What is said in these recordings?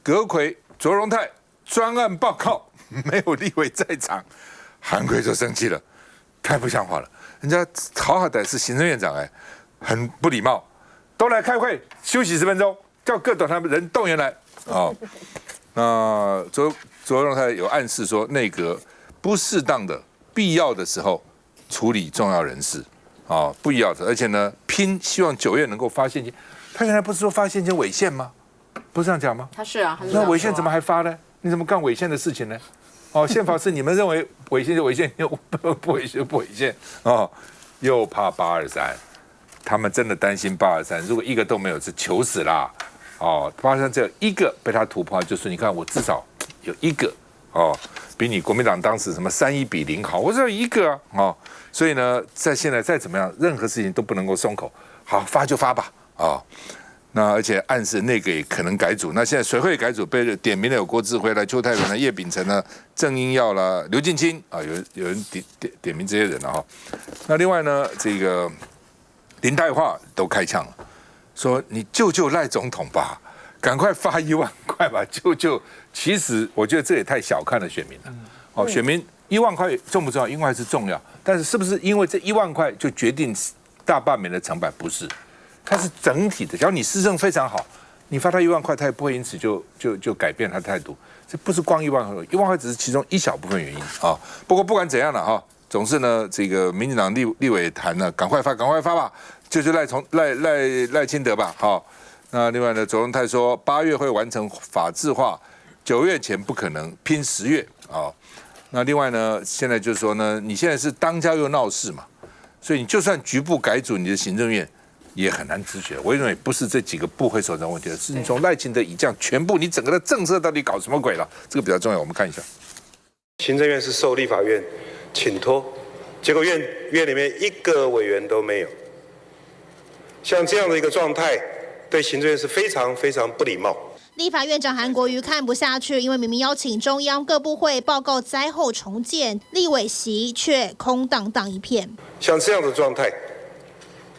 阁揆卓荣泰专案报告没有立委在场，韩国瑜就生气了，太不像话了。人家好歹是行政院长很不礼貌，都来开会，休息10分钟，叫各党他们人动员来。那卓荣泰有暗示说，内阁不适当的、必要的时候处理重要人事，不必要的，而且呢，希望9月能够发现金。他原来不是说发现金违宪吗？不是这样讲吗？他是啊，那违宪怎么还发呢？你怎么干违宪的事情呢？宪法是你们认为违宪就违宪，不违宪就不违宪又怕823，他们真的担心823，如果一个都没有，是糗死啦。823只有一个被他突破，就是你看我至少有一个比你国民党当时什么31-0好，我只有一个所以呢，在现在再怎么样，任何事情都不能够松口，好发就发吧那而且暗示内阁也可能改组，那现在谁会改组？被点名的有郭志辉啦、邱泰伦啦、叶秉成啦、郑英耀啦、刘进清有人点名这些人了那另外呢，这个林泰化都开枪了，说你救赖总统吧，赶快发1万块吧，救。其实我觉得这也太小看了选民了。选民1万块重不重要？1万块是重要，但是是不是因为这1万块就决定大罢免的成败？不是。它是整体的，只要你施政非常好，你发他1万块，他也不会因此就改变他的态度。这不是光1万块，1万块只是其中一小部分原因不过不管怎样了总是呢，这个民进党立委谈呢，赶快发吧，就是赖清德吧那另外呢，卓荣泰说8月会完成法制化，9月前不可能，拼10月那另外呢，现在就是说呢，你现在是当家又闹事嘛，所以你就算局部改组你的行政院。也很难止血，我认为不是这几个部会首长问题，是你从赖清德以降全部你整个的政策到底搞什么鬼了？这个比较重要，我们看一下。行政院是受立法院请托，结果院里面一个委员都没有，像这样的一个状态，对行政院是非常非常不礼貌。立法院长韩国瑜看不下去，因为明明邀请中央各部会报告灾后重建，立委席却空荡荡一片。像这样的状态，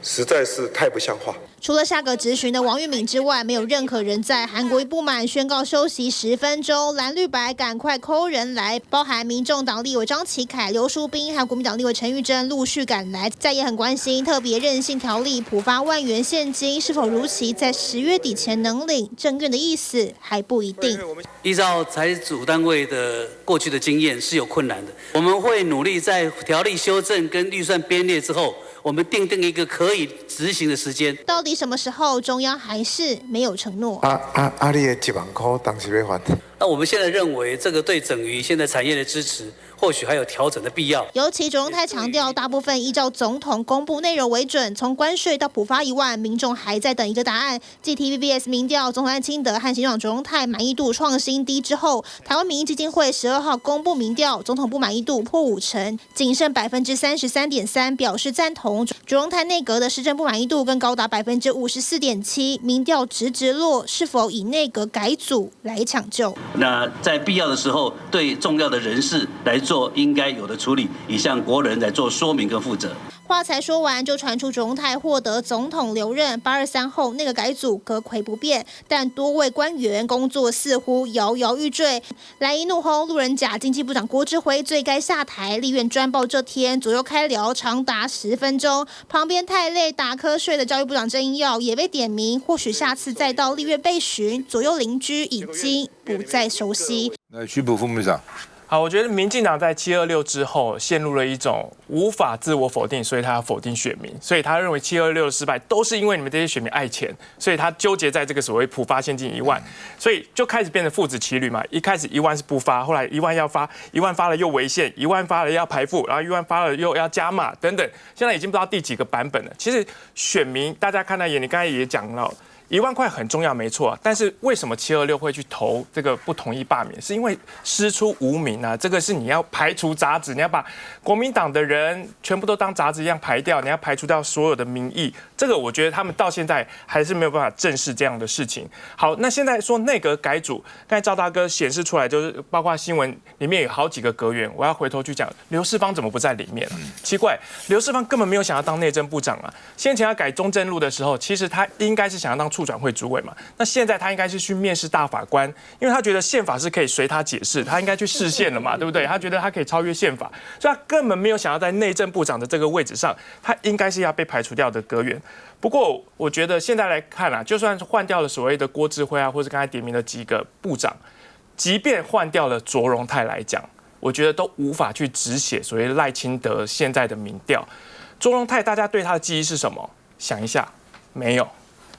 实在是太不像话。除了下个质询的王玉敏之外，没有任何人在。韩国瑜不满，宣告休息10分钟，蓝绿白赶快抠人来，包含民众党立委张启凯、刘淑彬，还有国民党立委陈玉珍陆续赶来。在也很关心特别任性条例普发1万元现金是否如期在10月底前能领，政院的意思还不一定。依照财主单位的过去的经验是有困难的，我们会努力在条例修正跟预算编列之后，我们定一个可以执行的时间。到底什么时候？中央还是没有承诺。你的1万块当时要还？那我们现在认为，这个对整于现在产业的支持，或许还有调整的必要。尤其卓荣泰强调，大部分依照总统公布内容为准，从关税到普发1万，民众还在等一个答案。继 TVBS 民调总统赖清德和行政长卓荣泰满意度创新低之后，台湾民意基金会12号公布民调，总统不满意度破50%，仅剩33.3%表示赞同。卓荣泰内阁的施政不满意度更高达54.7%，民调直落，是否以内阁改组来抢救？那在必要的时候，对重要的人士来做应该有的处理，以向国人来做说明跟负责。话才说完，就传出卓荣泰获得总统留任，823后内阁改组，阁揆不变，但多位官员工作似乎摇摇欲坠。蓝营怒轰路人甲，经济部长郭志辉最该下台。立院专报这天左右开聊长达10分钟，旁边太累打瞌睡的教育部长郑英耀也被点名，或许下次再到立院备询，左右邻居已经不再熟悉。徐补副秘书长。好，我觉得民进党在726之后陷入了一种无法自我否定，所以他要否定选民，所以他认为726的失败都是因为你们这些选民爱钱，所以他纠结在这个所谓普发现金1万，所以就开始变成父子骑驴嘛。一开始1万是不发，后来1万要发，1万发了又违宪，1万发了要排富，然后1万发了又要加码等等，现在已经不知道第几个版本了。其实选民大家看在眼里，刚才也讲到。1万块很重要，没错，但是为什么726会去投这个不同意罢免？是因为师出无名啊，这个是你要排除杂质，你要把国民党的人全部都当杂质一样排掉，你要排除掉所有的民意。这个我觉得他们到现在还是没有办法正视这样的事情。好，那现在说内阁改组，刚才赵大哥显示出来，就是包括新闻里面有好几个阁员，我要回头去讲，刘世芳怎么不在里面？奇怪，刘世芳根本没有想要当内政部长啊。先前要改中正路的时候，其实他应该是想要当促转会主委嘛。那现在他应该是去面试大法官，因为他觉得宪法是可以随他解释，他应该去释宪了嘛，对不对？他觉得他可以超越宪法，所以他根本没有想要在内政部长的这个位置上，他应该是要被排除掉的阁员。不过我觉得现在来看啊，就算换掉了所谓的郭智慧啊，或是刚才点名的几个部长，即便换掉了卓荣泰来讲，我觉得都无法去止血所谓赖清德现在的民调。卓荣泰大家对他的记忆是什么？想一下，没有。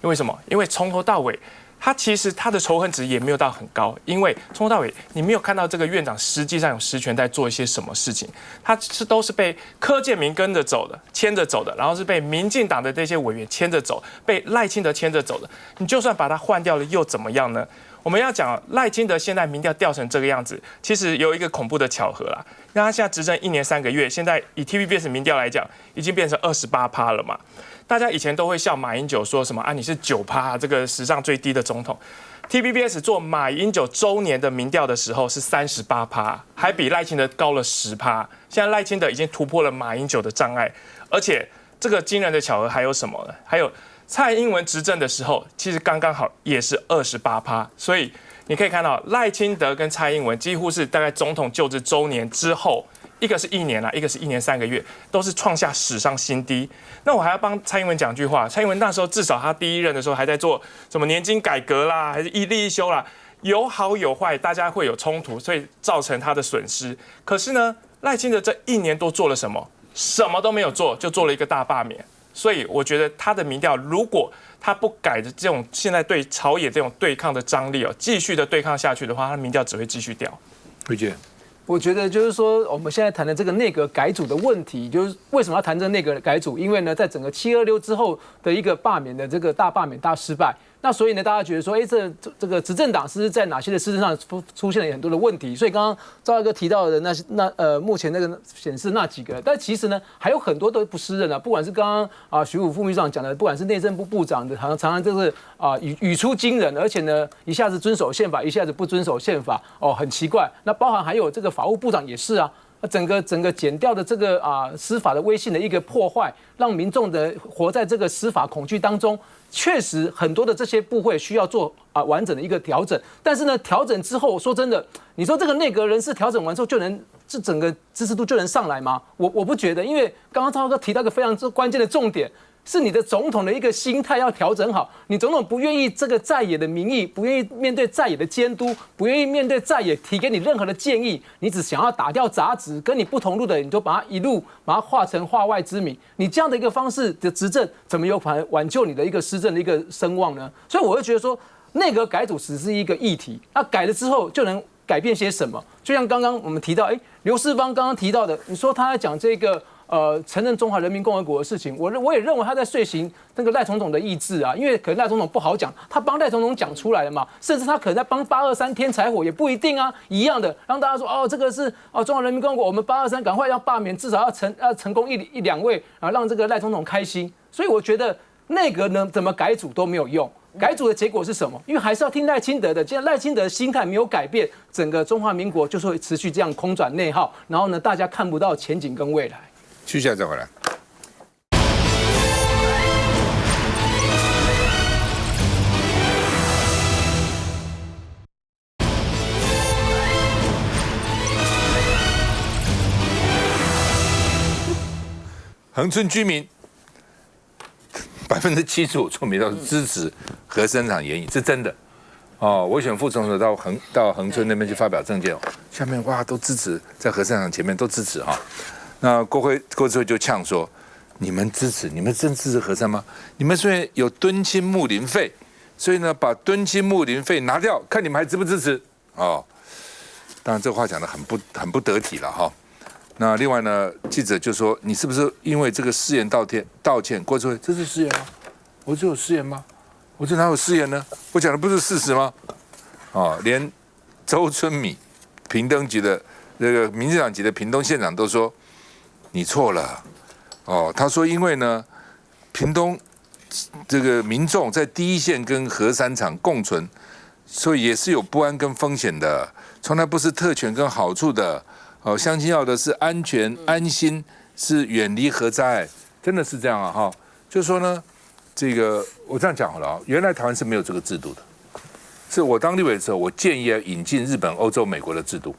因为什么？因为从头到尾，他其实他的仇恨值也没有到很高，因为从头到尾你没有看到这个院长实际上有实权在做一些什么事情，他都是被柯建铭跟着走的，牵着走的，然后是被民进党的这些委员牵着走，被赖清德牵着走的。你就算把他换掉了又怎么样呢？我们要讲赖清德现在民调掉成这个样子，其实有一个恐怖的巧合啦。那他现在执政1年3个月，现在以 TVBS 民调来讲，已经变成28%了嘛。大家以前都会笑马英九说什么啊，你是9%，这个史上最低的总统。TVBS 做马英九周年的民调的时候是38%，还比赖清德高了10%。现在赖清德已经突破了马英九的障碍，而且这个惊人的巧合还有什么呢？还有蔡英文执政的时候，其实刚刚好也是28%，所以你可以看到赖清德跟蔡英文几乎是大概总统就职周年之后，一个是1年啦，一个是1年3个月，都是创下史上新低。那我还要帮蔡英文讲句话，蔡英文那时候至少他第一任的时候还在做什么年金改革啦，还是一例一休啦，有好有坏，大家会有冲突，所以造成他的损失。可是呢，赖清德这1年多做了什么？什么都没有做，就做了一个大罢免。所以我觉得他的民调，如果他不改的这种现在对朝野这种对抗的张力继续的对抗下去的话，他的民调只会继续掉。慧娟，我觉得就是说，我们现在谈的这个内阁改组的问题，就是为什么要谈这个内阁改组？因为呢，在整个726之后的一个罢免的这个大罢免大失败，那所以呢，大家觉得说，这个执政党是在哪些的事实上出现了很多的问题？所以刚刚赵大哥提到的目前那个显示那几个，但其实呢，还有很多都不适任啊。不管是刚刚徐武副秘书长讲的，不管是内政部部长的，常常就是语出惊人，而且呢，一下子遵守宪法，一下子不遵守宪法，很奇怪。那包含还有这个法务部长也是啊。整个减掉的这个司法的威信的一个破坏，让民众的活在这个司法恐惧当中。确实很多的这些部会需要做完整的一个调整，但是呢，调整之后，说真的，你说这个内阁人事调整完之后就能这整个支持度就能上来吗？我不觉得，因为刚刚超哥提到一个非常关键的重点。是你的总统的一个心态要调整好，你总统不愿意这个在野的民意，不愿意面对在野的监督，不愿意面对在野提给你任何的建议，你只想要打掉杂质，跟你不同路的你就把它化成化外之民，你这样的一个方式的执政，怎么有可能挽救你的一个施政的一个声望呢？所以我会觉得说，内阁改组只是一个议题，那改了之后就能改变些什么？就像刚刚我们提到，刘世芳刚刚提到的，你说他在讲这个。承认中华人民共和国的事情，我也认为他在遂行那个赖总统的意志啊，因为可能赖总统不好讲，他帮赖总统讲出来了嘛，甚至他可能在帮823添柴火也不一定啊，一样的让大家说这个是中华人民共和国，我们823赶快要罢免，至少要成功一两位啊，让这个赖总统开心。所以我觉得内阁呢怎么改组都没有用。改组的结果是什么？因为还是要听赖清德的。既然赖清德的心态没有改变，整个中华民国就是会持续这样空转内耗，然后呢，大家看不到前景跟未来。去下再回来。恒春居民75%出名都是支持核生产研议，是真的。我选副总统到恒春那边去发表政见，下面哇都支持，在核生产前面都支持哈。那郭智慧就呛说：“你们支持？你们真支持核三吗？你们虽然有敦亲睦邻费，所以呢，把敦亲睦邻费拿掉，看你们还支不支持？”当然这话讲得很不得体了哈。那另外呢，记者就说：“你是不是因为这个失言道歉？”郭智慧：“这是失言吗？我只有失言吗？我这哪有失言呢？我讲的不是事实吗？”连周春米，屏东局的这个民进党籍的屏东县长都说。你错了，他说因为呢，屏东这个民众在第一线跟核三厂共存，所以也是有不安跟风险的，从来不是特权跟好处的。乡亲要的是安全安心，是远离核灾，真的是这样啊哈。就是说呢，这个我这样讲好了啊，原来台湾是没有这个制度的，是我当立委的时候，我建议引进日本、欧洲、美国的制度。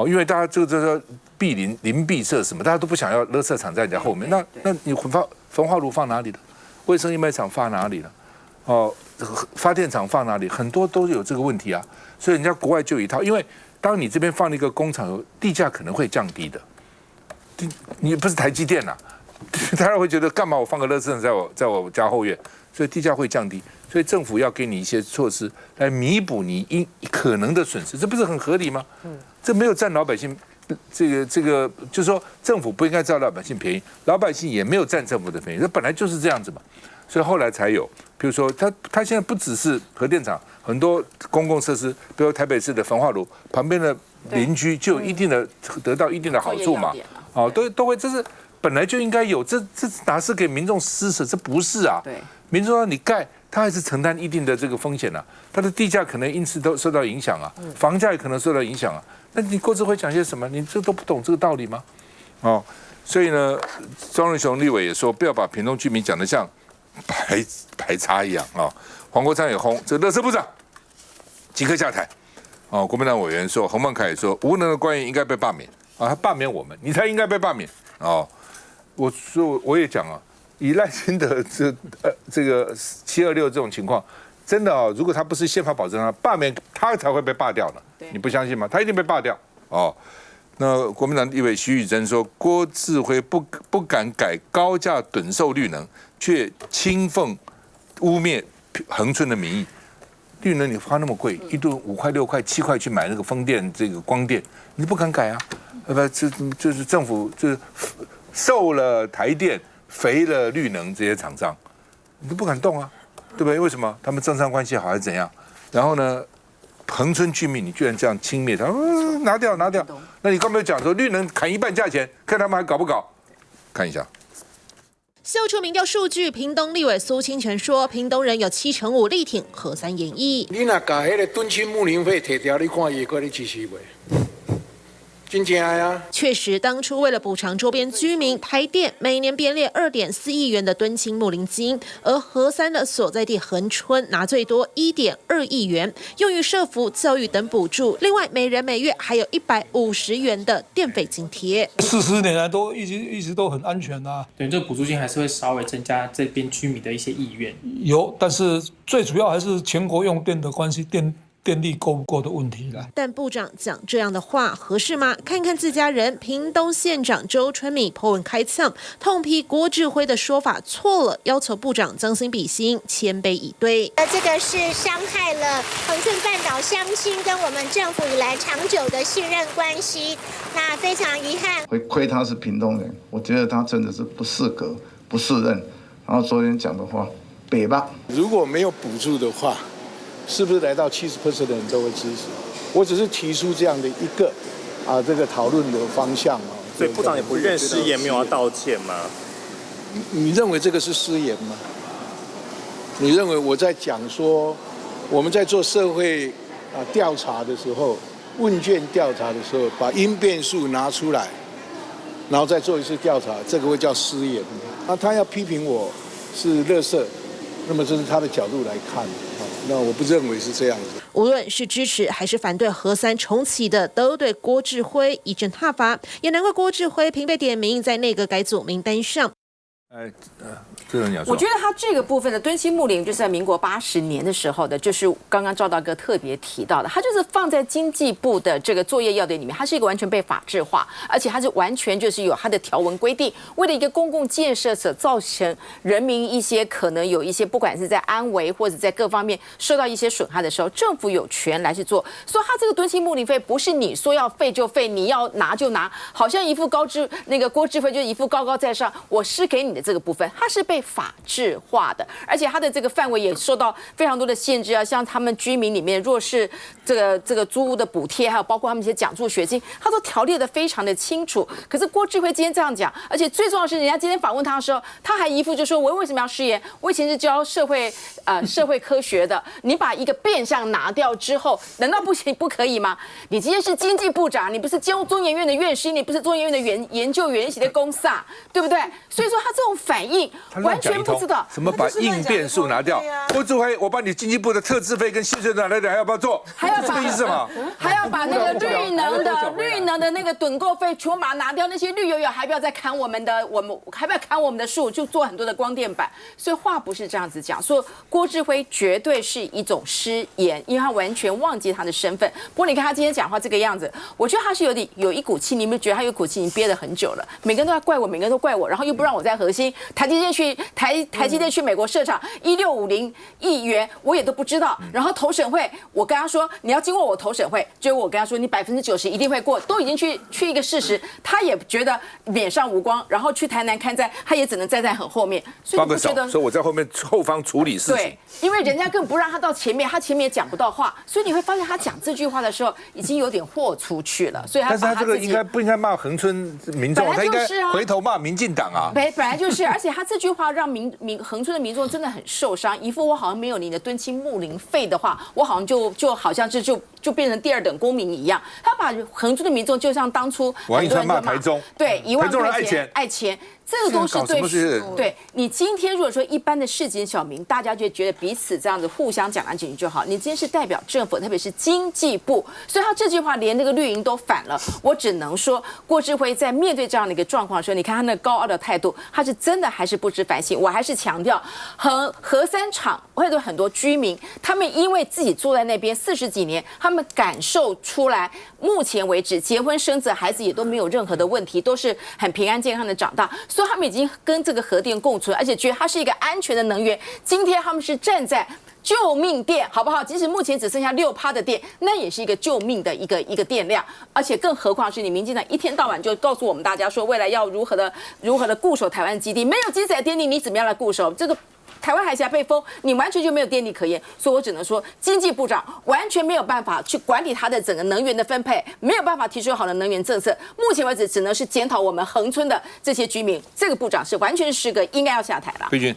因为大家这个毗邻避设什么，大家都不想要垃圾场在人家后面，那你焚化炉放哪里了？卫生烟麦厂放哪里了？发电厂放哪里？很多都有这个问题啊，所以人家国外就有一套，因为当你这边放了一个工厂，地价可能会降低的。你不是台积电呐、大家会觉得干嘛我放个垃圾场在我家后院，所以地价会降低，所以政府要给你一些措施来弥补你可能的损失，这不是很合理吗？这没有占老百姓这个，就是说政府不应该占老百姓便宜，老百姓也没有占政府的便宜，这本来就是这样子嘛。所以后来才有，比如说它现在不只是核电厂，很多公共设施，比如台北市的焚化炉旁边的邻居就有得到一定的好处嘛。都会，这是本来就应该有，这哪是给民众施舍？这不是啊。对，民众让你盖，他还是承担一定的这个风险啊，他的地价可能因此都受到影响啊，房价也可能受到影响啊。那你郭智辉讲些什么？你这都不懂这个道理吗？所以呢，庄人雄立委也说，不要把屏东居民讲得像排插一样啊。黄国昌也轰，这垃圾部长即刻下台。国民党委员说，洪孟凯也说，无能的官员应该被罢免啊，他罢免我们，你才应该被罢免我说我也讲啊，以赖清德这个726这种情况，真的如果他不是宪法保证他罢免，他才会被罢掉呢。你不相信吗？他一定被罢掉那国民党立委徐宇珍说，郭智辉不敢改高价趸售绿能，却轻奉污蔑恒春的民意。绿能你花那么贵，一度5块、6块、7块去买那个风电这个光电，你不敢改啊？就是政府就是瘦了台电，肥了绿能这些厂商，你都不敢动啊，对不对？为什么？他们政商关系好还是怎样？然后呢，恒春居民你居然这样轻蔑他，拿掉。那你刚没有讲说绿能砍1半价钱，看他们还搞不搞？看一下。秀出民调数据，屏东立委苏清泉说，屏东人有75%力挺核三演绎。你若把迄个敦亲睦邻费摕掉，你看伊会你支持袂？真正啊！确实，当初为了补偿周边居民，台电每年编列2.4亿元的敦亲睦邻金，而核三的所在地恒春拿最多1.2亿元，用于社福、教育等补助。另外，每人每月还有150元的电费津贴。40年来都一直都很安全啊。对，这个补助金还是会稍微增加这边居民的一些意愿。有，但是最主要还是全国用电的关系，电力够不够的问题了。但部长讲这样的话合适吗？看看自家人，屏东县长周春米po文开呛，痛批郭智辉的说法错了，要求部长将心比心，谦卑以对。这个是伤害了恒春半岛乡亲跟我们政府以来长久的信任关系，那非常遗憾。会亏他是屏东人，我觉得他真的是不适格、不适任。然后昨天讲的话，北吧。如果没有补助的话，是不是来到70% 的人都会支持？我只是提出这样的一个这个讨论的方向所以部长也不认失言，没有要道歉吗？你认为这个是失言吗？你认为我在讲说我们在做社会调查的时候，问卷调查的时候，把因变数拿出来，然后再做一次调查，这个会叫失言？那他要批评我是垃圾，那么这是他的角度来看。那我不认为是这样子。无论是支持还是反对核三重启的，都对郭智辉一阵挞伐，也难怪郭智辉频被点名在内阁改组名单上。我觉得他这个部分的敦亲睦邻，就是在民国80年的时候的，就是刚刚赵大哥特别提到的，他就是放在经济部的这个作业要点里面，它是一个完全被法制化，而且它是完全就是有它的条文规定，为了一个公共建设所造成人民一些可能有一些不管是在安危或者在各方面受到一些损害的时候，政府有权来去做。所以他这个敦亲睦邻费不是你说要废就废，你要拿就拿，好像一副郭智辉就是一副高高在上，我是给你的这个部分，它是被法制化的，而且它的这个范围也受到非常多的限制啊，像他们居民里面若是这个租屋的补贴，还有包括他们一些奖助学金，他都条列的非常的清楚。可是郭智辉今天这样讲，而且最重要的是，人家今天访问他的时候，他还一副就说我为什么要失言？我以前是教社会科学的，你把一个变相拿掉之后，难道不可以吗？你今天是经济部长，你不是中研院的院士，你不是中研院的研究员一起的公萨，对不对？所以说他这种反应，我完全不知道。什么把应变数拿掉？郭志辉，我把你经济部的特支费跟薪水拿来点，还要不要做？还要把这个意思嘛？还要把那个绿能的那个趸购费全部把它拿掉，那些绿油油还不要再砍我们还不要砍我们的树，就做很多的光电板。所以话不是这样子讲，说郭志辉绝对是一种失言，因为他完全忘记他的身份。不过你看他今天讲话这个样子，我觉得他是有一股气，你们觉得他有一股气已经憋得很久了，每个人都在怪我，每个人都怪我，然后又不让我在核心，台积电去美国设厂1650亿元，我也都不知道。然后投审会，我跟他说你要经过我投审会，结果我跟他说你90%一定会过，都已经去一个事实，他也觉得脸上无光，然后去台南看灾，他也只能站在很后面。所以你不觉得？所以我在后方处理事情。对，因为人家更不让他到前面，他前面也讲不到话，所以你会发现他讲这句话的时候已经有点豁出去了。所以但是他这个不应该骂恒春民众，他应该回头骂民进党啊。本来就是，而且他这句话让恒春的民众真的很受伤，一副我好像没有你的敦亲睦邻费的话，我好像就好像就变成第二等公民一样。他把恒春的民众就像当初王一川骂台中，对1万块钱爱钱。这个都是对你今天如果说一般的市井小民，大家就觉得彼此这样子互相讲来讲去就好。你今天是代表政府，特别是经济部，所以他这句话连那个绿营都反了。我只能说，郭志辉在面对这样的一个状况的时候，你看他那高傲的态度，他是真的还是不知反省。我还是强调，核三厂或者很多居民，他们因为自己坐在那边40几年，他们感受出来，目前为止结婚生子，孩子也都没有任何的问题，都是很平安健康的长大。所以他们已经跟这个核电共存，而且觉得它是一个安全的能源。今天他们是站在救命电，好不好？即使目前只剩下6%的电，那也是一个救命的一个电量。而且更何况是你民进党一天到晚就告诉我们大家说，未来要如何的固守台湾基地，没有基载电力，你怎么样来固守这个？台湾海峡被封，你完全就没有电力可言，所以我只能说，经济部长完全没有办法去管理他的整个能源的分配，没有办法提出好的能源政策。目前为止，只能是检讨我们恒春的这些居民。这个部长是完全是个应该要下台了。慧君。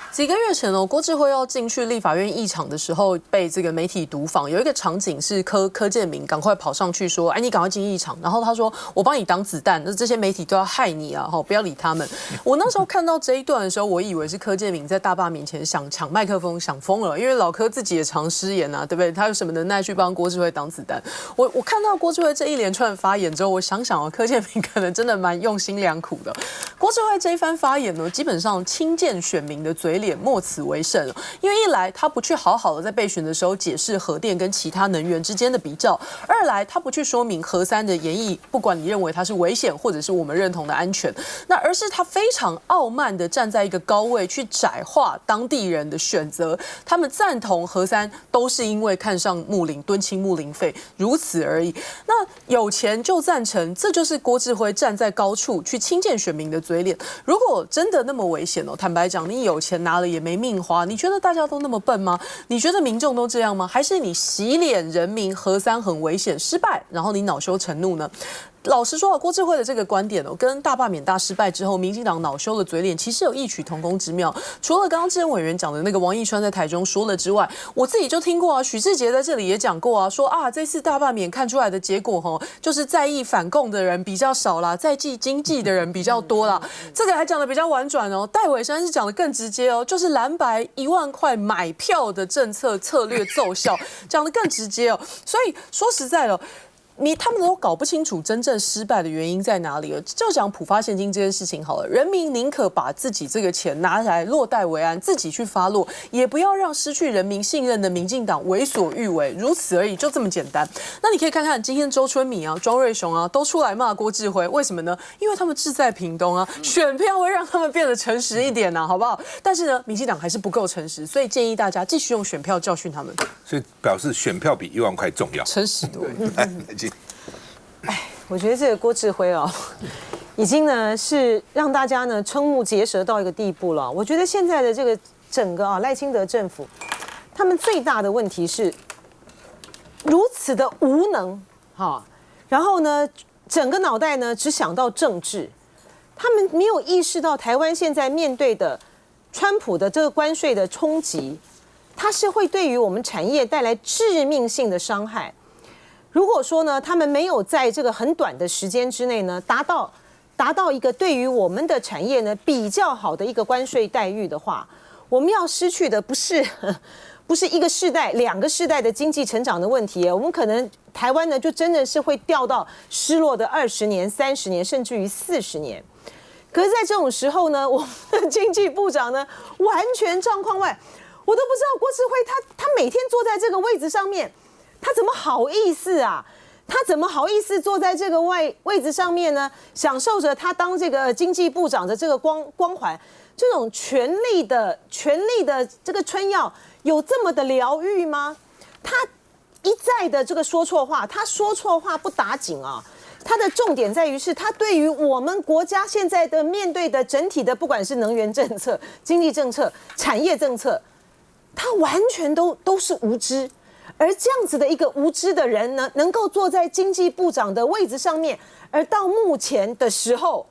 几个月前郭志辉要进去立法院议场的时候，被这个媒体毒访，有一个场景是柯建铭赶快跑上去说：“哎，你赶快进议场。”然后他说：“我帮你挡子弹，那这些媒体都要害你啊！不要理他们。”我那时候看到这一段的时候，我以为是柯建铭在大坝面前想抢麦克风，想疯了，因为老柯自己也常失言啊，对不对？他有什么能耐去帮郭志辉挡子弹？我看到郭志辉这一连串发言之后，我想柯建铭可能真的蛮用心良苦的。郭志辉这一番发言呢，基本上轻贱选民的嘴脸，莫此为甚。因为一来他不去好好的在备选的时候解释核电跟其他能源之间的比较，二来他不去说明核三的研议，不管你认为它是危险或者是我们认同的安全，那而是他非常傲慢的站在一个高位去窄化当地人的选择，他们赞同核三都是因为看上睦邻敦亲睦邻费，如此而已。那有钱就赞成，这就是郭志辉站在高处去轻贱选民的嘴脸。如果真的那么危险坦白讲，你有钱拿了也没命花，你觉得大家都那么笨吗？你觉得民众都这样吗？还是你洗脸人民核三很危险失败，然后你恼羞成怒呢？老实说郭志辉的这个观点跟大罢免大失败之后，民进党恼羞的嘴脸其实有异曲同工之妙。除了刚刚志恩委员讲的那个王义川在台中说了之外，我自己就听过许志杰在这里也讲过说这次大罢免看出来的结果就是在意反共的人比较少啦，在意经济的人比较多啦。这个还讲的比较婉转戴伟山是讲的更直接就是蓝白1万块买票的政策策略奏效，讲的更直接所以说实在的。他们都搞不清楚真正失败的原因在哪里了。就讲普发现金这件事情好了，人民宁可把自己这个钱拿来落袋为安，自己去发落，也不要让失去人民信任的民进党为所欲为，如此而已，就这么简单。那你可以看看今天周春米庄瑞雄都出来骂郭志辉，为什么呢？因为他们志在屏东选票会让他们变得诚实一点好不好？但是呢，民进党还是不够诚实，所以建议大家继续用选票教训他们。所以表示选票比1万块重要，诚实多。我觉得这个郭志辉已经呢是让大家呢瞠目结舌到一个地步了。我觉得现在的这个整个赖清德政府，他们最大的问题是如此的无能然后呢整个脑袋呢只想到政治，他们没有意识到台湾现在面对的川普的这个关税的冲击，它是会对于我们产业带来致命性的伤害。如果说呢，他们没有在这个很短的时间之内呢，达到达到一个对于我们的产业呢比较好的一个关税待遇的话，我们要失去的不是一个世代、2个世代的经济成长的问题，我们可能台湾呢就真的是会掉到失落的20年、30年，甚至于40年。可是，在这种时候呢，我们的经济部长呢完全状况外，我都不知道郭智慧他每天坐在这个位置上面，他怎么好意思啊？他怎么好意思坐在这个位置上面呢？享受着他当这个经济部长的这个光环，这种权力的这个春药有这么的疗愈吗？他一再的这个说错话，他说错话不打紧啊。它的重点在于是，它对于我们国家现在的面对的整体的，不管是能源政策、经济政策、产业政策，它完全都是无知。而这样子的一个无知的人呢，能够坐在经济部长的位置上面，而到目前的时候，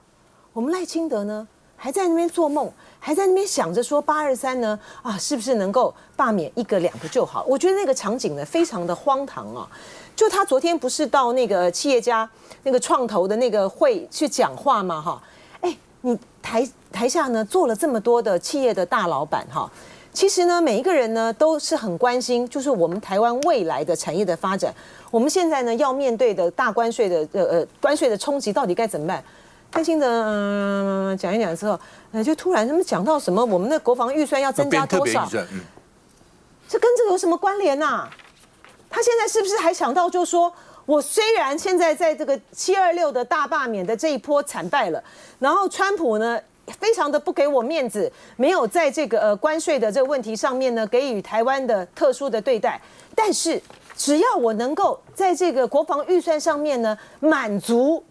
我们赖清德呢还在那边做梦，还在那边想着说823呢是不是能够罢免1个2个就好？我觉得那个场景呢非常的荒唐啊。就他昨天不是到那个企业家那个创投的那个会去讲话吗？哈，你台下呢坐了这么多的企业的大老板哈，其实呢每一个人呢都是很关心，就是我们台湾未来的产业的发展，我们现在呢要面对的大关税的关税的冲击到底该怎么办？赖清德讲一讲之后，就突然他们讲到什么我们的国防预算要增加多少？这跟这个有什么关联啊？他现在是不是还想到，就是说我虽然现在在这个726的大罢免的这一波惨败了，然后川普呢非常的不给我面子，没有在这个关税的这个问题上面呢给予台湾的特殊的对待，但是只要我能够在这个国防预算上面呢满足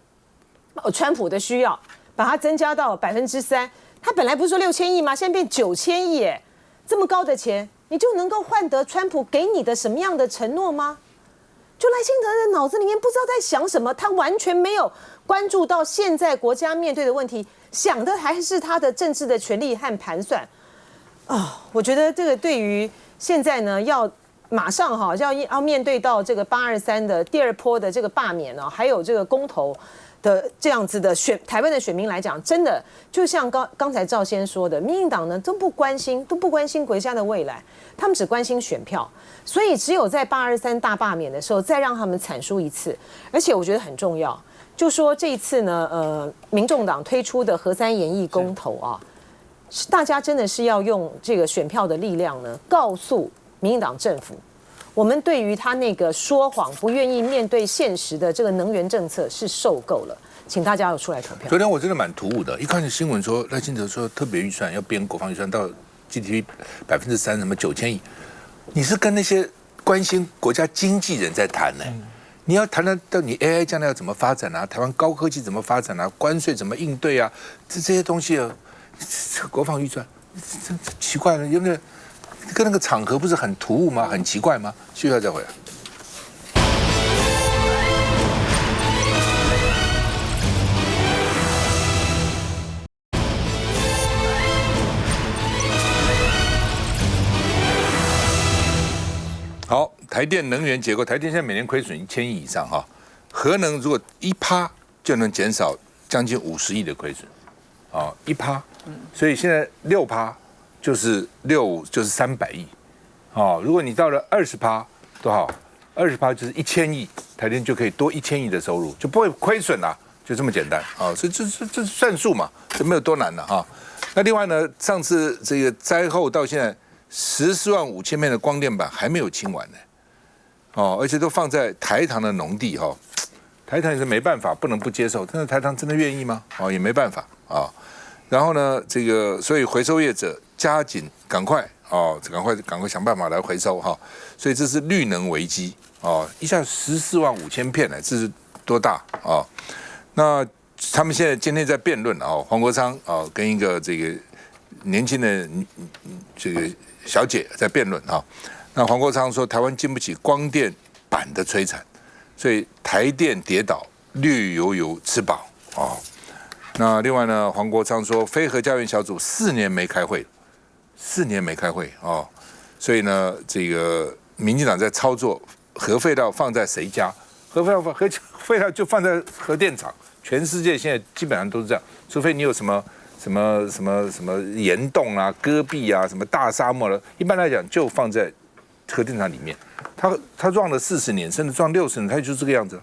川普的需要，把它增加到3%，他本来不是说6000亿吗？现在变9000亿，哎，这么高的钱。你就能够换得川普给你的什么样的承诺吗？就赖清德的脑子里面不知道在想什么，他完全没有关注到现在国家面对的问题，想的还是他的政治的权利和盘算我觉得这个对于现在呢，要马上要面对到这个823的第2波的这个罢免还有这个公投的这样子的台湾的选民来讲，真的就像刚才赵先说的，民进党呢都不关心国家的未来，他们只关心选票，所以只有在823大罢免的时候，再让他们惨输一次。而且我觉得很重要，就说这一次呢，民众党推出的核3研议公投大家真的是要用这个选票的力量呢，告诉民进党政府，我们对于他那个说谎、不愿意面对现实的这个能源政策是受够了，请大家要出来投票。昨天我真的蛮突兀的，一看见新闻说赖清德说特别预算要编国防预算到 GDP 3%，什么9000亿，你是跟那些关心国家经济人在谈呢？你要谈到你 AI 将来要怎么发展啊，台湾高科技怎么发展啊，关税怎么应对啊，这些东西国防预算，这奇怪了，有没有？跟那个场合不是很突兀吗？很奇怪吗？需要再回来。好，台电能源结构，台电现在每年亏损1000亿以上哈，核能如果1%就能减少将近50亿的亏损，1%，所以现在6%。就是300亿，如果你到了20%多少？20%就是1000亿，台电就可以多1000亿的收入，就不会亏损啦，就这么简单所以这是算数嘛，这没有多难的那另外呢，上次这个灾后到现在145000片的光电板还没有清完呢，而且都放在台糖的农地台糖也是没办法，不能不接受，但是台糖真的愿意吗？也没办法然后呢，这个所以回收业者加紧赶快想办法来回收所以这是绿能危机一下145000片呢，这是多大那他们现在今天在辩论黄国昌跟一个这个年轻的这个小姐在辩论那黄国昌说台湾经不起光电板的摧残，所以台电跌倒，绿油吃饱那另外呢，黄国昌说，非核家园小组4年没开会所以呢，这个民进党在操作核废料放在谁家？核废料就放在核电厂，全世界现在基本上都是这样，除非你有什么岩洞啊、戈壁啊、什么大沙漠了，一般来讲就放在核电厂里面。它撞了40年，甚至撞60年，它就是这个样子。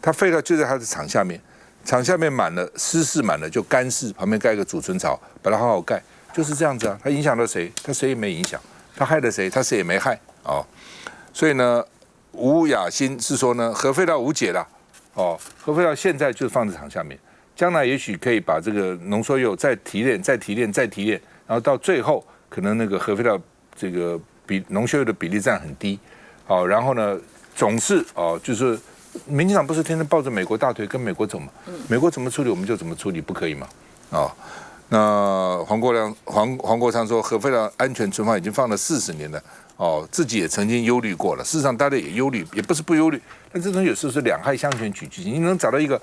它废料就在它的厂下面，厂下面满了湿式满了就干式，旁边盖个储存槽，把它好好盖，就是这样子啊。它影响到谁？它谁也没影响。它害了谁？它谁也没害哦。所以呢，吴雅欣是说呢，核废料无解了哦，核废料现在就放在厂下面，将来也许可以把这个浓缩铀再提炼，然后到最后可能那个核废料这个浓缩铀的比例占很低。好，然后呢，总是就是民进党不是天天抱着美国大腿跟美国走吗？美国怎么处理我们就怎么处理，不可以吗？那黄国昌说，核废料安全存放已经放了40年了，自己也曾经忧虑过了。事实上，大家也忧虑，也不是不忧虑，但这种有时候是两害相权取其轻。你能找到一个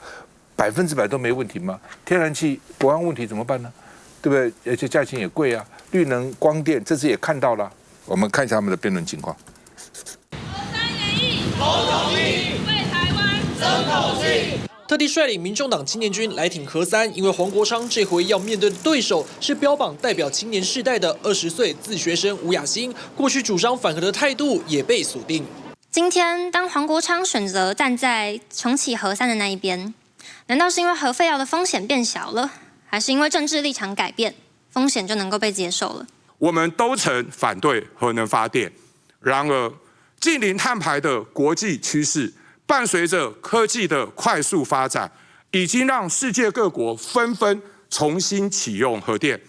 100%都没问题吗？天然气国安问题怎么办呢？对不对？而且价钱也贵啊，绿能、光电这次也看到了。我们看一下他们的辩论情况。投统一，为台湾争口气。特地率领民众党青年军来挺核三，因为黄国昌这回要面对的对手是标榜代表青年世代的20岁自学生吴雅欣，过去主张反核的态度也被锁定。今天，当黄国昌选择站在重启核三的那一边，难道是因为核废料的风险变小了，还是因为政治立场改变，风险就能够被接受了？我们都曾反对核能发电，然而近零碳排的国际趋势，伴随着科技的快速发展，已经让世界各国纷纷重新启用核电。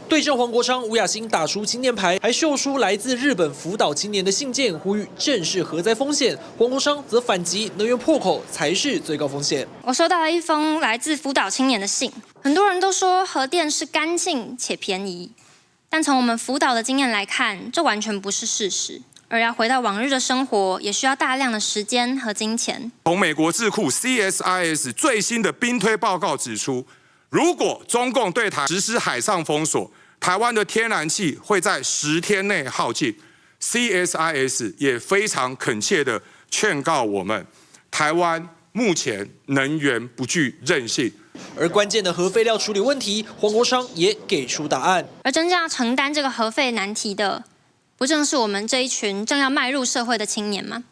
对阵黄国昌，吴雅欣打出青年牌，还秀出来自日本福岛青年的信件，呼吁正视核灾风险。黄国昌则反击，能源破口才是最高风险。我收到了一封来自福岛青年的信，很多人都说核电是干净且便宜，但从我们福岛的经验来看，这完全不是事实。而要回到往日的生活，也需要大量的时间和金钱。从美国智库 CSIS 最新的兵推报告指出，如果中共对台实施海上封锁，台湾的天然气会在10天内耗尽。CSIS 也非常恳切地劝告我们，台湾目前能源不具韧性。而关键的核废料处理问题，黄国昌也给出答案。而真正要承担这个核废难题的，不正是我们这一群正要迈入社会的青年吗？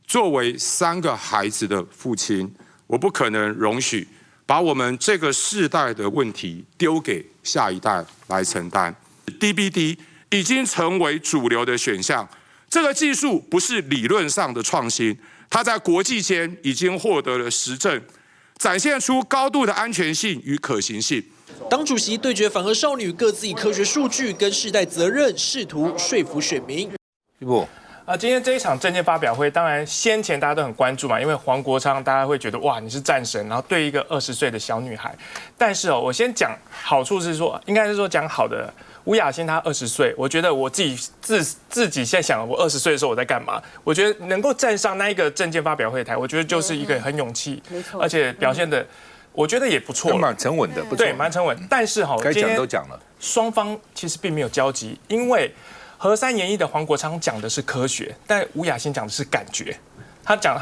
作为3个孩子的父亲，我不可能容许把我们这个世代的问题丢给下一代来承担。DBD 已经成为主流的选项，这个技术不是理论上的创新，它在国际间已经获得了实证，展现出高度的安全性与可行性。党主席对决反核少女，各自以科学数据跟世代责任，试图说服选民。今天这一场政见发表会，当然先前大家都很关注嘛，因为黄国昌大家会觉得哇你是战神，然后对一个20岁的小女孩。但是我先讲好处是说，应该是说讲好的。吴雅欣她20岁，我觉得我自己现在想，我20岁的时候我在干嘛？我觉得能够站上那一个政见发表会台，我觉得就是一个很勇气，而且表现的。我觉得也不错，蛮沉稳的，不错，对，蛮沉稳。但是该讲都讲了，双方其实并没有交集，因为核三研议的黄国昌讲的是科学，但吴雅欣讲的是感觉。他讲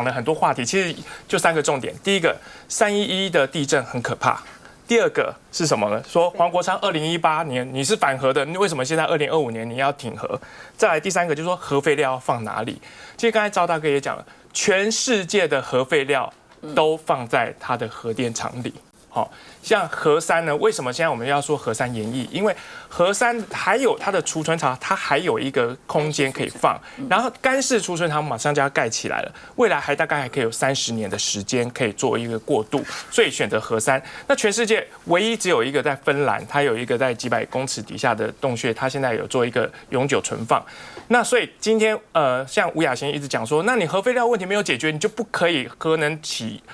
了很多话题，其实就3个重点。第一个，311的地震很可怕。第二个是什么呢？说黄国昌2018年你是反核的，为什么现在2025年你要挺核？再来第3个就是说核废料要放哪里？其实刚才赵大哥也讲了，全世界的核废料都放在它的核电厂里。好，像核三呢，为什么现在我们要说核三研议？因为核三还有它的储存槽，它还有一个空间可以放，然后干式储存槽马上就要盖起来了，未来大概还可以有30年的时间可以做一个过渡，所以选择核三。那全世界唯一只有一个在芬兰，它有一个在几百公尺底下的洞穴，它现在有做一个永久存放。那所以今天像吴雅欣一直讲说，那你核废料问题没有解决，你就不可以核能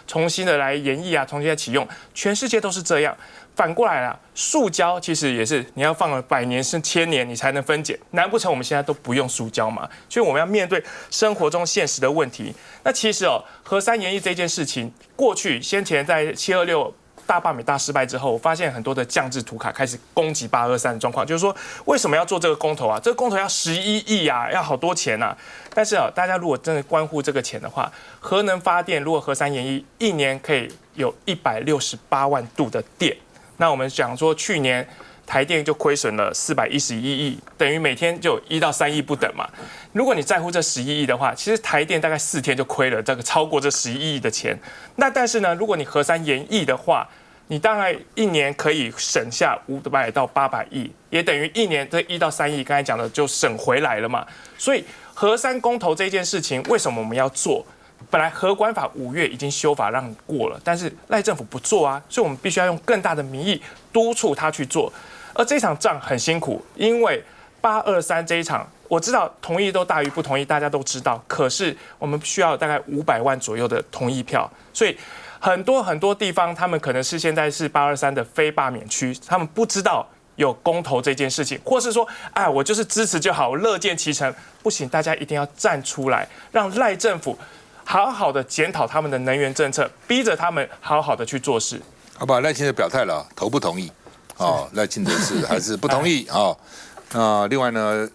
重新的来研议啊，重新的启用。全世界都是这样。反过来啦，塑胶其实也是你要放了100年甚1000年你才能分解，难不成我们现在都不用塑胶吗？所以我们要面对生活中现实的问题。那其实核三研议这件事情，过去先前在726大罢免大失败之后，我发现很多的降制图卡开始攻击823的状况，就是说为什么要做这个公投啊？这个公投要11亿啊，要好多钱啊。但是啊，大家如果真的关乎这个钱的话，核能发电如果核3延1，一年可以有168万度的电。那我们讲说去年台电就亏损了411亿，等于每天就1到3亿不等嘛。如果你在乎这11亿的话，其实台电大概4天就亏了这个超过这11亿的钱。那但是呢，如果你核3延1的话，你大概一年可以省下500到800亿，也等于一年这1到3亿，刚才讲的就省回来了嘛。所以核3公投这件事情，为什么我们要做？本来核管法5月已经修法让你过了，但是赖政府不做啊，所以我们必须要用更大的民意督促他去做。而这场仗很辛苦，因为823这一场，我知道同意都大于不同意，大家都知道。可是我们需要大概500万左右的同意票，所以很多地方他们可能是现在是823的非罢免区，他们不知道有公投这件事情，或是说，哎，我就是支持就好，我乐见其成。不行，大家一定要站出来，让赖政府好好的检讨他们的能源政策，逼着他们好好的去做事。好吧，赖清德表态了，投不同意？哦，赖清德是还是不同意啊？另外呢，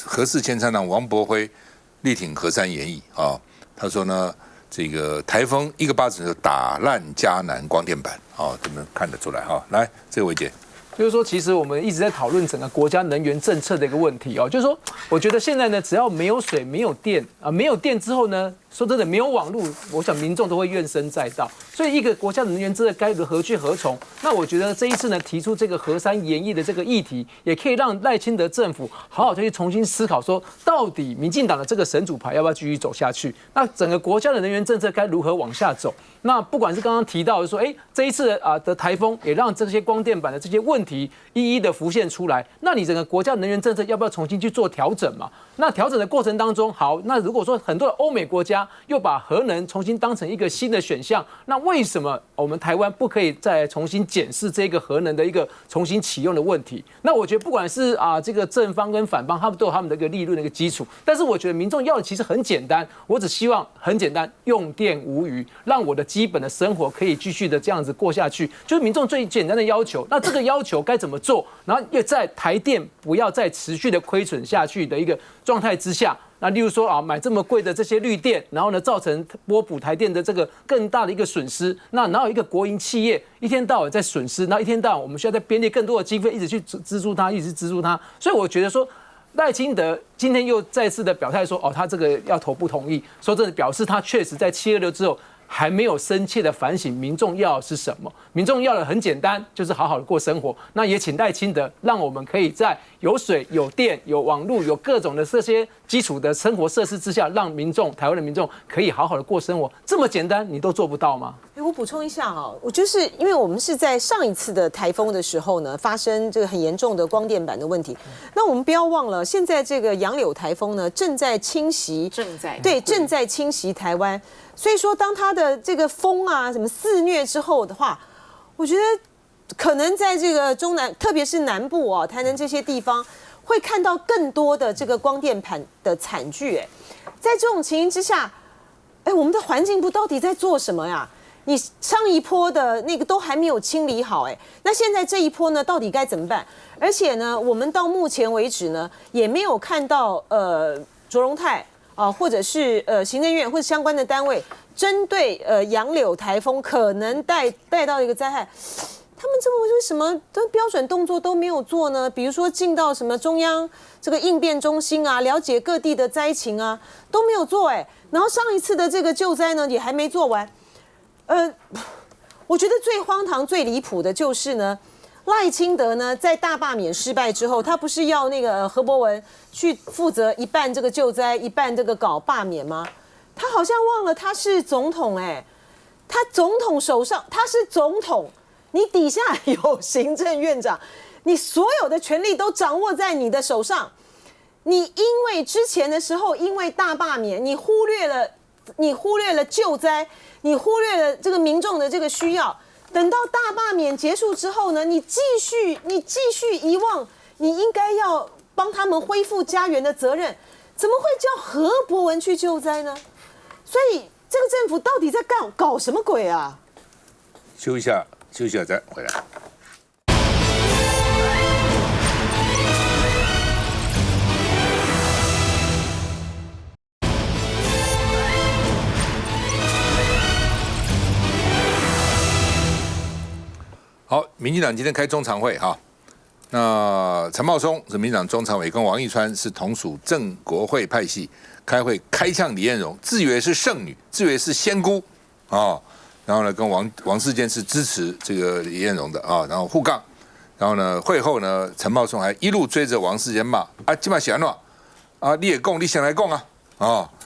核四前厂长王博辉力挺核3延1啊，他说呢，这个台风一个巴掌就打烂嘉南光电板，这么看得出来哈。来，这位姐。就是说，其实我们一直在讨论整个国家能源政策的一个问题哦。就是说，我觉得现在呢，只要没有水、没有电啊，没有电之后呢，说真的，没有网络，我想民众都会怨声载道。所以，一个国家的能源政策该如何去何从？那我觉得这一次呢，提出这个核3延1的这个议题，也可以让赖清德政府好好的去重新思考，说到底民进党的这个神主牌要不要继续走下去？那整个国家的能源政策该如何往下走？那不管是刚刚提到的说，这一次的台风也让这些光电板的这些问题一一的浮现出来，那你整个国家能源政策要不要重新去做调整嘛？那调整的过程当中，好，那如果说很多的欧美国家又把核能重新当成一个新的选项，那为什么我们台湾不可以再重新检视这个核能的一个重新启用的问题？那我觉得不管是这个正方跟反方，他们都有他们的一个利润的一个基础，但是我觉得民众要的其实很简单，我只希望很简单，用电无虞，让我的基本的生活可以继续的这样子过下去，就是民众最简单的要求。那这个要求该怎么做？然后又在台电不要再持续的亏损下去的一个状态之下，那例如说买这么贵的这些绿电，然后呢造成拨补台电的这个更大的一个损失，那哪有一个国营企业一天到晚在损失，那一天到晚我们需要再编列更多的经费，一直去资助它，一直资助它。所以我觉得说，赖清德今天又再次的表态说，他这个要投不同意，说真的表示他确实在726之后还没有深切的反省民众要的是什么。民众要的很简单，就是好好的过生活。那也请赖清德让我们可以在有水、有电、有网络、有各种的这些基础的生活设施之下，让台湾的民众可以好好的过生活。这么简单，你都做不到吗？我补充一下我就是因为我们是在上一次的台风的时候呢，发生这个很严重的光电板的问题。那我们不要忘了，现在这个杨柳台风呢，正在侵袭台湾。所以说，当它的这个风什么肆虐之后的话，我觉得可能在这个中南，特别是南部台南这些地方，会看到更多的这个光电板的惨剧。在这种情形之下，我们的环境部到底在做什么呀？你上一波的那个都还没有清理好，那现在这一波呢，到底该怎么办？而且呢，我们到目前为止呢，也没有看到卓荣泰或者是行政院或者相关的单位，针对杨柳台风可能带到一个灾害，他们这么为什么都标准动作都没有做呢？比如说进到什么中央这个应变中心了解各地的灾情都没有做然后上一次的这个救灾呢也还没做完。我觉得最荒唐、最离谱的就是呢，赖清德呢在大罢免失败之后，他不是要那个何博文去负责一半这个救灾，一半这个搞罢免吗？他好像忘了他是总统他总统手上他是总统，你底下有行政院长，你所有的权力都掌握在你的手上。你因为之前的时候因为大罢免，你忽略了救灾，你忽略了这个民众的这个需要。等到大罢免结束之后呢，你继续遗忘你应该要帮他们恢复家园的责任，怎么会叫何博文去救灾呢？所以这个政府到底在搞什么鬼啊？休一下，休息了再回来。好，民进党今天开中常会哈，那陈茂松是民进党中常委，跟王义川是同属正国会派系，开会开呛李彦荣，自以为是圣女，自以为是仙姑啊，然后呢跟王世坚是支持这个李彦荣的啊，然后互杠，然后呢会后呢陈茂松还一路追着王世坚骂啊，今晚写了啊，你也供，你想来供啊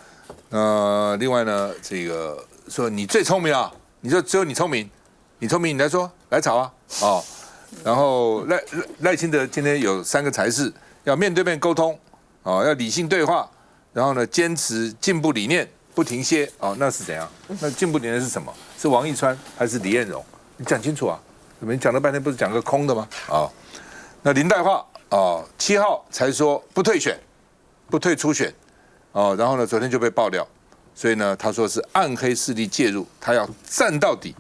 另外呢这个说你最聪明啊，你说只有你聪明。你聪明，你来说来吵啊！然后赖清德今天有3个才是要面对面沟通，要理性对话，然后呢坚持进步理念不停歇，那是怎样？那进步理念是什么？是王义川还是李彦荣？你讲清楚啊！你讲了半天不是讲个空的吗？那林岱樺7号才说不退选，不退初选，然后呢昨天就被爆料，所以呢他说是暗黑势力介入，他要战到底。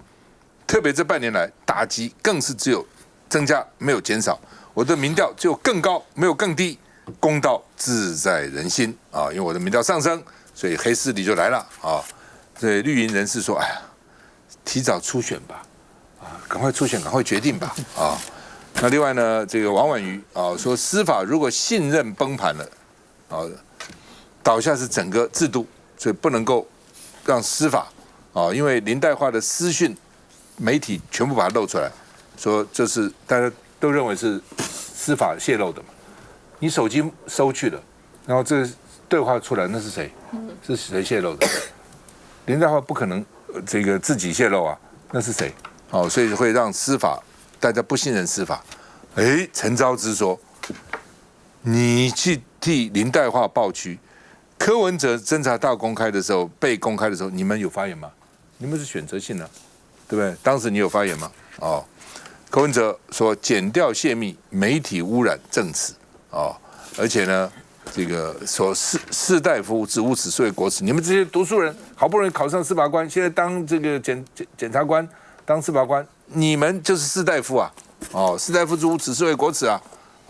特别这半年来打击更是只有增加没有减少，我的民调只有更高没有更低，公道自在人心因为我的民调上升，所以黑势力就来了所以绿营人士说，哎呀，提早初选吧，赶快初选，赶快决定吧那另外呢，这个王婉瑜说司法如果信任崩盘了倒下是整个制度，所以不能够让司法因为林岱樺的私讯。媒体全部把它露出来，说这是大家都认为是司法泄露的嘛？你手机收去了，然后这对话出来，那是谁？是谁泄露的？林岱樺不可能这个自己泄露啊，那是谁？所以会让司法大家不信任司法。陈昭之说，你去替林岱樺抱屈，柯文哲侦查大公开的时候被公开的时候，你们有发言吗？你们是选择性的。对不对？当时你有发言吗？柯文哲说检调泄密、媒体污染证词而且呢，这个说士大夫之无耻，是为国耻。你们这些读书人好不容易考上司法官，现在当这个检察官、当司法官，你们就是士大夫啊！士大夫之无耻，是为国耻啊！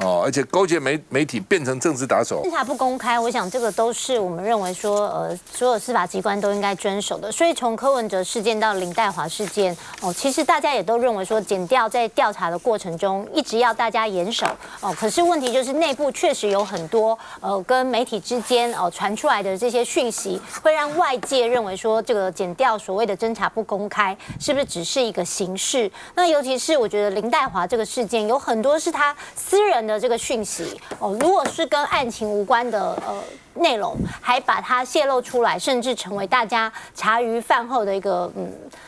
而且勾结媒体变成政治打手，侦查不公开，我想这个都是我们认为说，所有司法机关都应该遵守的。所以从柯文哲事件到林岱樺事件，其实大家也都认为说，检调在调查的过程中一直要大家严守可是问题就是内部确实有很多跟媒体之间传出来的这些讯息，会让外界认为说，这个检调所谓的侦查不公开，是不是只是一个形式？那尤其是我觉得林岱樺这个事件，有很多是他私人的这个讯息如果是跟案情无关的内容，还把它泄露出来，甚至成为大家茶余饭后的一个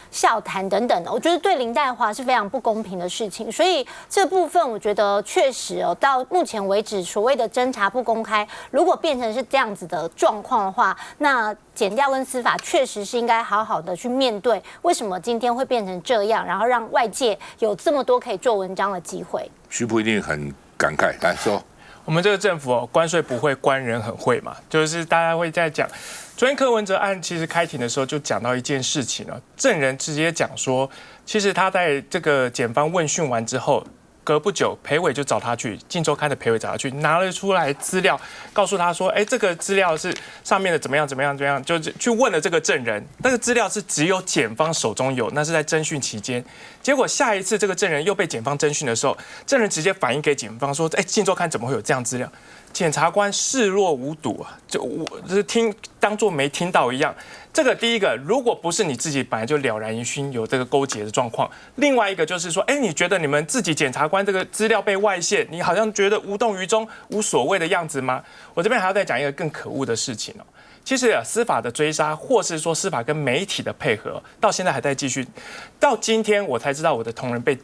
笑谈等等，我觉得对林岱樺是非常不公平的事情。所以这部分我觉得确实到目前为止所谓的侦查不公开，如果变成是这样子的状况的话，那检调跟司法确实是应该好好的去面对，为什么今天会变成这样，然后让外界有这么多可以做文章的机会。徐璞一定很感慨，来说。我们这个政府关税不会，官人很会嘛，就是大家会在讲。昨天柯文哲案其实开庭的时候就讲到一件事情证人直接讲说，其实他在这个检方问讯完之后，隔不久裴伟就找他去，《镜周刊》的裴伟找他去，拿了出来资料，告诉他说，这个资料是上面的怎么样怎么样怎么样，就去问了这个证人，那个资料是只有检方手中有，那是在侦讯期间。结果下一次这个证人又被检方侦讯的时候，证人直接反映给检方说，《镜周刊》怎么会有这样资料？检察官视若无睹就是当作没听到一样。这个第一个，如果不是你自己本来就了然于心有这个勾结的状况，另外一个就是说，你觉得你们自己检察官这个资料被外泄，你好像觉得无动于衷、无所谓的样子吗？我这边还要再讲一个更可恶的事情其实司法的追杀，或是说司法跟媒体的配合，到现在还在继续。到今天我才知道我的同仁被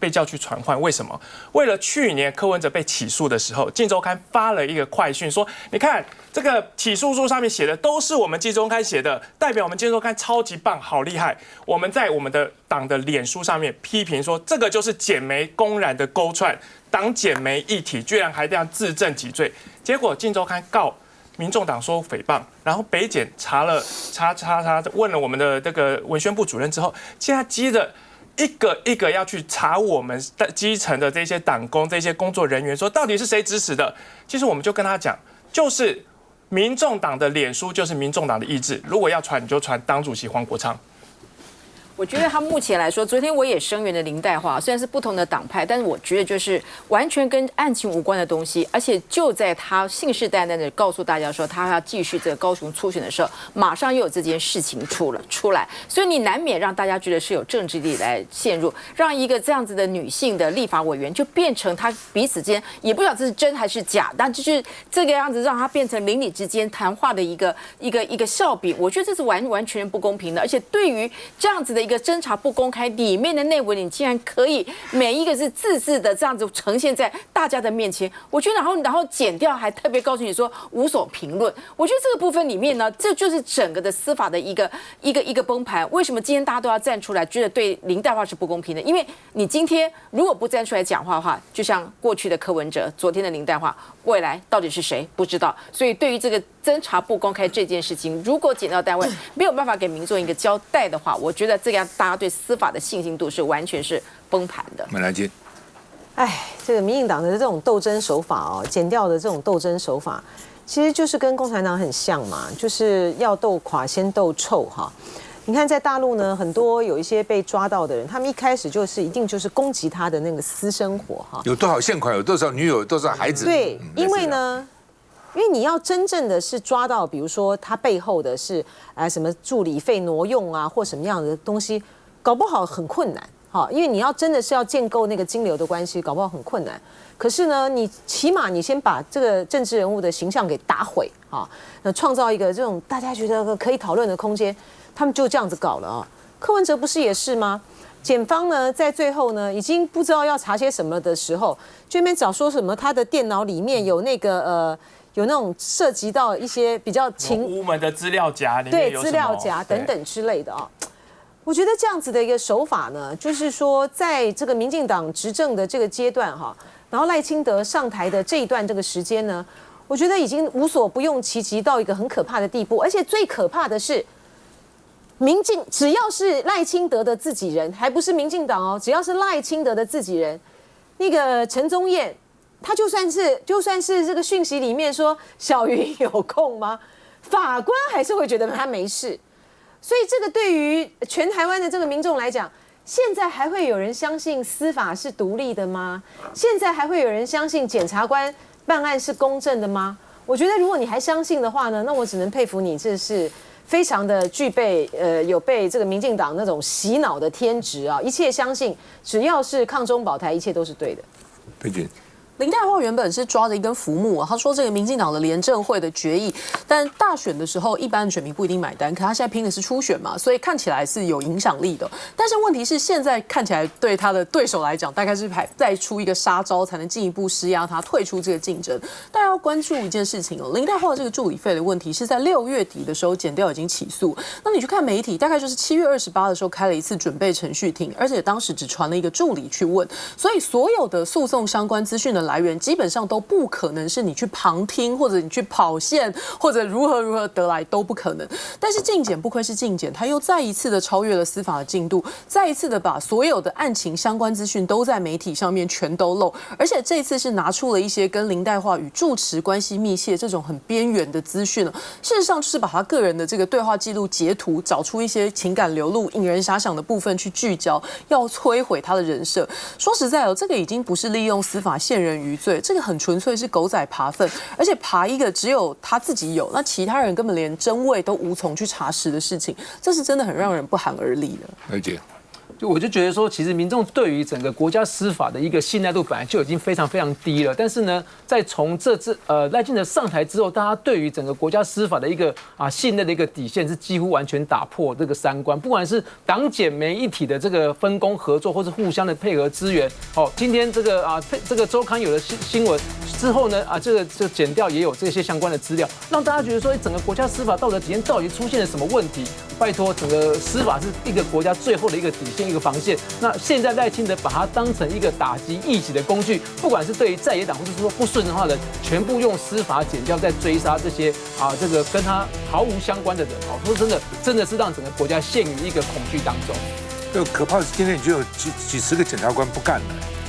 叫去传唤，为什么？为了去年柯文哲被起诉的时候，《镜周刊》发了一个快讯说，你看这个起诉书上面写的都是我们《镜周刊》写的，代表我们《镜周刊》超级棒，好厉害。我们在我们的党的脸书上面批评说，这个就是检媒公然的勾串，党检媒一体，居然还这样自证己罪。结果《镜周刊》告民众党说诽谤，然后北检查问了我们的这个文宣部主任之后，现在急着一个一个要去查我们的基层的这些党工、这些工作人员，说到底是谁指使的？其实我们就跟他讲，就是民众党的脸书就是民众党的意志，如果要传你就传党主席黄国昌。我觉得他目前来说，昨天我也声援了林岱樺，虽然是不同的党派，但是我觉得就是完全跟案情无关的东西，而且就在他信誓旦旦的告诉大家说他要继续这个高雄初选的时候，马上又有这件事情出来，所以你难免让大家觉得是有政治力来陷入，让一个这样子的女性的立法委员就变成他彼此间也不晓得这是真还是假，但就是这个样子让他变成邻里之间谈话的一个笑柄，我觉得这是完全不公平的，而且对于这样子的一个侦查不公开，里面的内文你竟然可以每一个是字的这样子呈现在大家的面前，我觉得然后剪掉，还特别告诉你说无所评论。我觉得这个部分里面呢，这就是整个的司法的一个崩盘。为什么今天大家都要站出来，觉得对林岱樺是不公平的？因为你今天如果不站出来讲话的话，就像过去的柯文哲，昨天的林岱樺，未来到底是谁不知道。所以对于这个侦查不公开这件事情，如果检调单位没有办法给民众一个交代的话，我觉得这样大家对司法的信心度是完全是崩盘的。麦来金，这个民进党的这种斗争手法哦，检调的这种斗争手法，其实就是跟共产党很像嘛，就是要斗垮先斗臭哈。你看在大陆呢，很多有一些被抓到的人，他们一开始一定就是攻击他的那个私生活哈，有多少现款，有多少女友，有多少孩子？对，因为呢。因为你要真正的是抓到，比如说他背后的是什么助理费挪用啊，或什么样的东西，搞不好很困难。好，因为你要真的是要建构那个金流的关系，搞不好很困难。可是呢，你起码你先把这个政治人物的形象给打毁啊，那创造一个这种大家觉得可以讨论的空间，他们就这样子搞了啊。柯文哲不是也是吗？检方呢，在最后呢，已经不知道要查些什么的时候，就那边找说什么他的电脑里面有那个有那种涉及到一些比较无门的资料夹里面对资料夹等等之类的啊。我觉得这样子的一个手法呢，就是说在这个民进党执政的这个阶段哈，然后赖清德上台的这一段这个时间呢，我觉得已经无所不用其极到一个很可怕的地步，而且最可怕的是。只要是赖清德的自己人，还不是民进党哦，只要是赖清德的自己人，那个陈宗彦，他就算是这个讯息里面说小云有空吗？法官还是会觉得他没事，所以这个对于全台湾的这个民众来讲，现在还会有人相信司法是独立的吗？现在还会有人相信检察官办案是公正的吗？我觉得如果你还相信的话呢，那我只能佩服你，这是。非常的具备有被这个民进党那种洗脑的天职啊，一切相信只要是抗中保台，一切都是对的。佩君。林岱樺原本是抓着一根浮木啊，他说这个民进党的联政会的决议，但大选的时候一般的选民不一定买单，可他现在拼的是初选嘛，所以看起来是有影响力的。但是问题是现在看起来对他的对手来讲，大概是再出一个杀招，才能进一步施压他退出这个竞争。大家要关注一件事情哦，林岱樺这个助理费的问题是在6月底的时候检调已经起诉，那你去看媒体，大概就是7月28的时候开了一次准备程序庭，而且当时只传了一个助理去问，所以所有的诉讼相关资讯的来源基本上都不可能是你去旁听或者你去跑线或者如何得来都不可能。但是竞检不愧是竞检，他又再一次的超越了司法的进度，再一次的把所有的案情相关资讯都在媒体上面全都漏，而且这一次是拿出了一些跟林岱樺与住持关系密切这种很边缘的资讯了。事实上就是把他个人的这个对话记录截图，找出一些情感流露、引人遐想的部分去聚焦，要摧毁他的人设。说实在哦，这个已经不是利用司法陷人于罪。这个很纯粹是狗仔爬粪，而且爬一个只有他自己有，那其他人根本连真伪都无从去查实的事情，这是真的很让人不寒而栗的。了解。我就觉得说，其实民众对于整个国家司法的一个信赖度本来就已经非常非常低了。但是呢，在从赖清德上台之后，大家对于整个国家司法的一个信任的一个底线是几乎完全打破这个三观。不管是党检媒一体的这个分工合作，或是互相的配合资源。今天这个周刊有了新闻之后呢，这个检调也有这些相关的资料，让大家觉得说，整个国家司法道德底线到底出现了什么问题？拜托，整个司法是一个国家最后的一个底线。一个防线，那现在赖清德把它当成一个打击异己的工具，不管是对于在野党或者说不顺的话的人，全部用司法检调在追杀这些这个跟他毫无相关的人。说真的是让整个国家陷于一个恐惧当中。这可怕的是今天已经有几十个检察官不干了。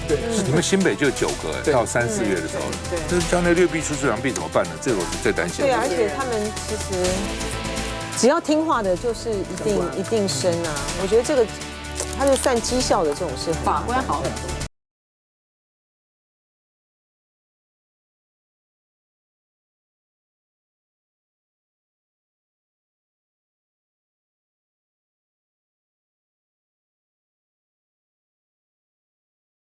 对，你们新北就有9个，到3、4月的时候，那将来劣币驱逐良币怎么办呢？这个我是最担心的。对，而且他们其实只要听话的，就是一定升啊。我觉得这个他就算绩效的这种事，法官好很多。